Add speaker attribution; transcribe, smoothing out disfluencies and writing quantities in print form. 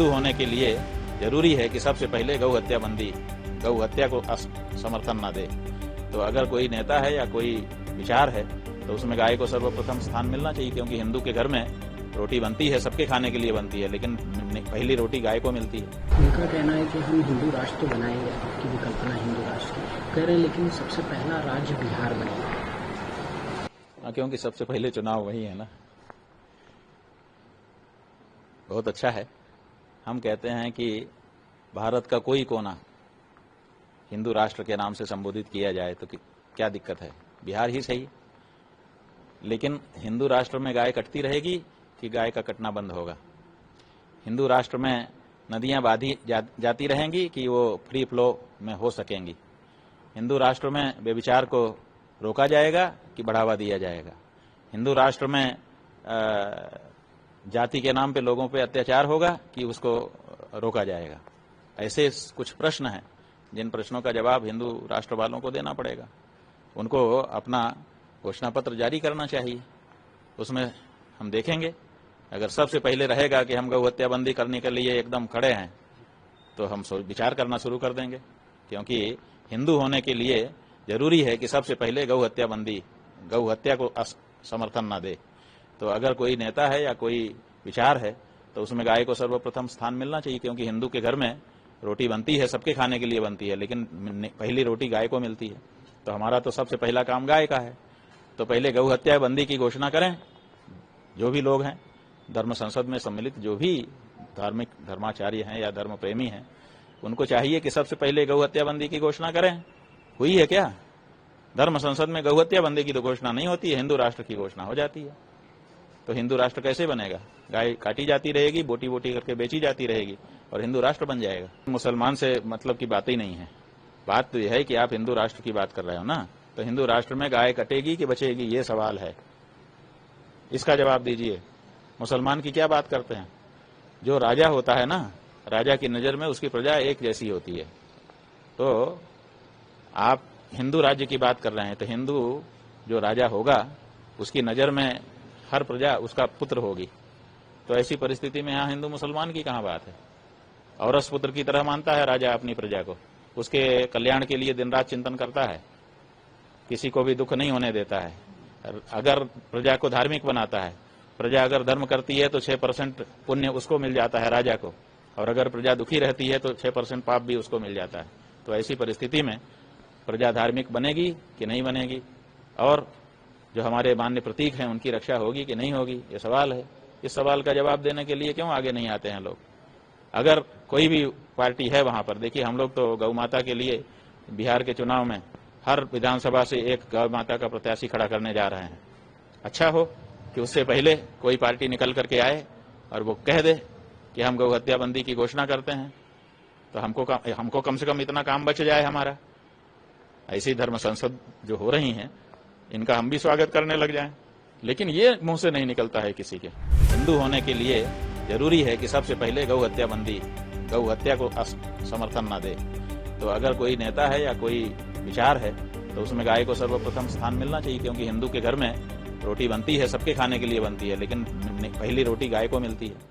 Speaker 1: हिंदू होने के लिए जरूरी है कि सबसे पहले गौ हत्या बंदी, गौ हत्या को समर्थन न दे। तो अगर कोई नेता है या कोई विचार है तो उसमें गाय को सर्वप्रथम स्थान मिलना चाहिए, क्योंकि हिंदू के घर में रोटी बनती है, सबके खाने के लिए बनती है, लेकिन पहली रोटी गाय को मिलती है।
Speaker 2: उनका कहना है कि हम हिंदू राष्ट्र तो बनाएंगे, आपकी भी कल्पना हिंदू राष्ट्र की कह रहे हैं, लेकिन सबसे पहला राज्य बिहार बनेगा।
Speaker 1: क्योंकि सबसे पहले चुनाव वही है ना। बहुत अच्छा है। हम कहते हैं कि भारत का कोई कोना हिंदू राष्ट्र के नाम से संबोधित किया जाए तो क्या दिक्कत है, बिहार ही सही। लेकिन हिंदू राष्ट्र में गाय कटती रहेगी कि गाय का कटना बंद होगा? हिंदू राष्ट्र में नदियां बांधी जाती रहेंगी कि वो फ्री फ्लो में हो सकेंगी? हिंदू राष्ट्र में व्यभिचार को रोका जाएगा कि बढ़ावा दिया जाएगा? हिंदू राष्ट्र में जाति के नाम पे लोगों पे अत्याचार होगा कि उसको रोका जाएगा? ऐसे कुछ प्रश्न हैं जिन प्रश्नों का जवाब हिंदू राष्ट्र वालों को देना पड़ेगा। उनको अपना घोषणा पत्र जारी करना चाहिए। उसमें हम देखेंगे, अगर सबसे पहले रहेगा कि हम गौ हत्या बंदी करने के लिए एकदम खड़े हैं तो हम विचार करना शुरू कर देंगे, क्योंकि हिंदू होने के लिए जरूरी है कि सबसे पहले गौ हत्या बंदी, गौ हत्या को समर्थन न दे। तो अगर कोई नेता है या कोई विचार है तो उसमें गाय को सर्वप्रथम स्थान मिलना चाहिए, क्योंकि हिंदू के घर में रोटी बनती है, सबके खाने के लिए बनती है, लेकिन पहली रोटी गाय को मिलती है। तो हमारा तो सबसे पहला काम गाय का है। तो पहले गौ हत्या बंदी की घोषणा करें। जो भी लोग हैं धर्म संसद में सम्मिलित, जो भी धार्मिक धर्माचार्य हैं या धर्म प्रेमी हैं, उनको चाहिए कि सबसे पहले गौ हत्या बंदी की घोषणा करें। हुई है क्या? धर्म संसद में गौ हत्या बंदी की तो घोषणा नहीं होती है, हिंदू राष्ट्र की घोषणा हो जाती है। तो हिंदू राष्ट्र कैसे बनेगा? गाय काटी जाती रहेगी, बोटी बोटी करके बेची जाती रहेगी और हिंदू राष्ट्र बन जाएगा। मुसलमान से मतलब की बात ही नहीं है। बात तो यह है कि आप हिंदू राष्ट्र की बात कर रहे हो ना, तो हिंदू राष्ट्र में गाय कटेगी कि बचेगी, ये सवाल है। इसका जवाब दीजिए। मुसलमान की क्या बात करते हैं? जो राजा होता है ना, राजा की नजर में उसकी प्रजा एक जैसी होती है। तो आप हिंदू राज्य की बात कर रहे हैं, तो हिंदू जो राजा होगा उसकी नजर में हर प्रजा उसका पुत्र होगी। तो ऐसी परिस्थिति में यहां हिंदू मुसलमान की कहां बात है? औरस पुत्र की तरह मानता है राजा अपनी प्रजा को, उसके कल्याण के लिए दिन रात चिंतन करता है, किसी को भी दुख नहीं होने देता है। अगर प्रजा को धार्मिक बनाता है, प्रजा अगर धर्म करती है तो 6% पुण्य उसको मिल जाता है राजा को, और अगर प्रजा दुखी रहती है तो 6% पाप भी उसको मिल जाता है। तो ऐसी परिस्थिति में प्रजा धार्मिक बनेगी कि नहीं बनेगी, और जो हमारे मान्य प्रतीक हैं उनकी रक्षा होगी कि नहीं होगी, ये सवाल है। इस सवाल का जवाब देने के लिए क्यों आगे नहीं आते हैं लोग? अगर कोई भी पार्टी है वहां पर, देखिए हम लोग तो गौ माता के लिए बिहार के चुनाव में हर विधानसभा से एक गौ माता का प्रत्याशी खड़ा करने जा रहे हैं। अच्छा हो कि उससे पहले कोई पार्टी निकल करके आए और वो कह दे कि हम गौ हत्या बंदी की घोषणा करते हैं, तो हमको कम से कम इतना काम बच जाए हमारा। ऐसी धर्म संसद जो हो रही हैं इनका हम भी स्वागत करने लग जाएं, लेकिन ये मुंह से नहीं निकलता है किसी के। हिंदू होने के लिए जरूरी है कि सबसे पहले गौ हत्या बंदी, गौ हत्या को समर्थन न दे। तो अगर कोई नेता है या कोई विचार है तो उसमें गाय को सर्वप्रथम स्थान मिलना चाहिए, क्योंकि हिंदू के घर में रोटी बनती है, सबके खाने के लिए बनती है, लेकिन पहली रोटी गाय को मिलती है।